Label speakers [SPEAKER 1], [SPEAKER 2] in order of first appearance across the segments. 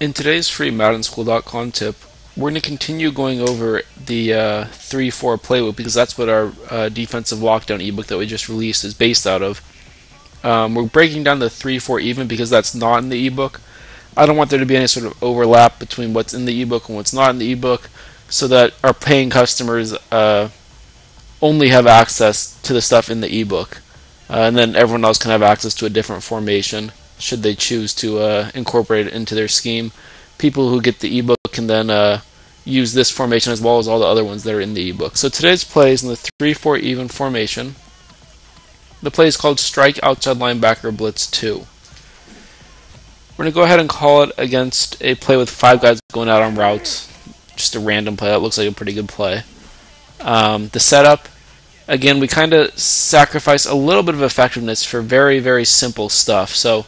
[SPEAKER 1] In today's free MaddenSchool.com tip, we're going to continue going over the 3-4 playbook because that's what our defensive lockdown ebook that we just released is based out of. We're breaking down the 3-4 even because that's not in the ebook. I don't want there to be any sort of overlap between what's in the ebook and what's not in the ebook so that our paying customers only have access to the stuff in the ebook. And then everyone else can have access to a different formation should they choose to incorporate it into their scheme. People who get the ebook can then use this formation as well as all the other ones that are in the ebook. So today's play is in the 3-4 even formation. The play is called Strike Outside Linebacker Blitz 2. We're going to go ahead and call it against a play with 5 guys going out on routes. Just a random play. That looks like a pretty good play. The setup, again, we kind of sacrifice a little bit of effectiveness for very, very simple stuff. So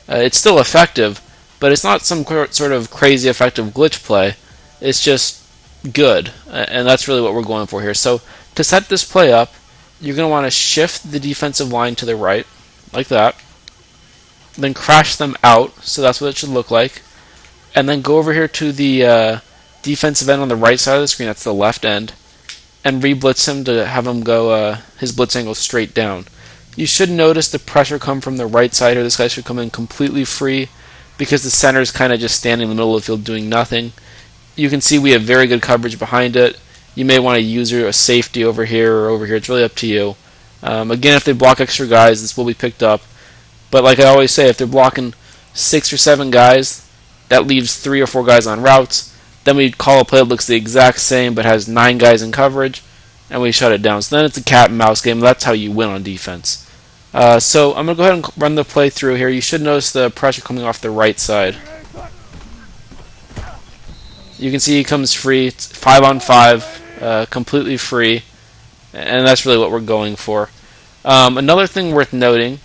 [SPEAKER 1] it's still effective, but it's not some sort of crazy effective glitch play. It's just good, and that's really what we're going for here. So to set this play up, you're going to want to shift the defensive line to the right, like that. Then crash them out, so that's what it should look like. And then go over here to the defensive end on the right side of the screen, that's the left end, and re-blitz him to have him go his blitz angle straight down. You should notice the pressure come from the right side, or this guy should come in completely free because the center is kind of just standing in the middle of the field doing nothing. You can see we have very good coverage behind it. You may want to use a safety over here or over here. It's really up to you. Again, if they block extra guys, this will be picked up. But like I always say, if they're blocking 6 or 7 guys, that leaves 3 or 4 guys on routes. Then we call a play that looks the exact same but has 9 guys in coverage, and we shut it down. So then it's a cat and mouse game. That's how you win on defense. So I'm going to go ahead and run the play through here. You should notice the pressure coming off the right side. You can see he comes free. It's 5-on-5, completely free, and that's really what we're going for. Another thing worth noting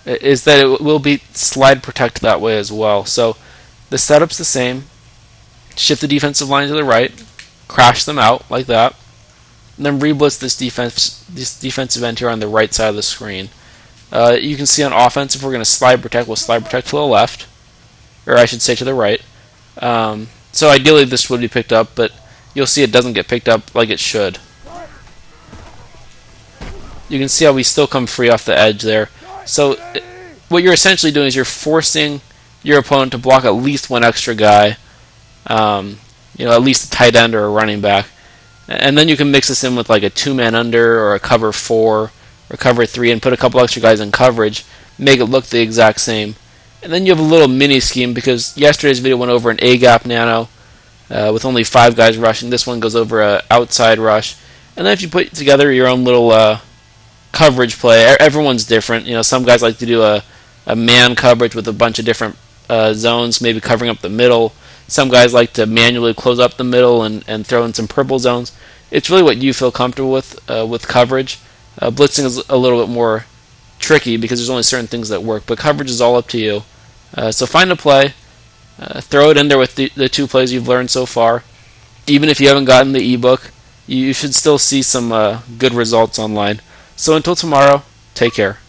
[SPEAKER 1] is that it will be slide protect that way as well. So the setup's the same. Shift the defensive line to the right, crash them out like that, and then re-blitz this defensive end here on the right side of the screen. You can see on offense, if we're going to slide protect, we'll slide protect to the left, or I should say to the right. So ideally this would be picked up, but you'll see it doesn't get picked up like it should. You can see how we still come free off the edge there. So what you're essentially doing is you're forcing your opponent to block at least one extra guy, at least a tight end or a running back. And then you can mix this in with like a 2-man under or a cover 4 or cover 3 and put a couple extra guys in coverage, make it look the exact same. And then you have a little mini scheme because yesterday's video went over an A-gap nano with only 5 guys rushing. This one goes over an outside rush. And then if you put together your own little coverage play, everyone's different. Some guys like to do a man coverage with a bunch of different zones, maybe covering up the middle. Some guys like to manually close up the middle and throw in some purple zones. It's really what you feel comfortable with coverage. Blitzing is a little bit more tricky because there's only certain things that work, but coverage is all up to you. So find a play, throw it in there with the 2 plays you've learned so far. Even if you haven't gotten the ebook, you should still see some good results online. So until tomorrow, take care.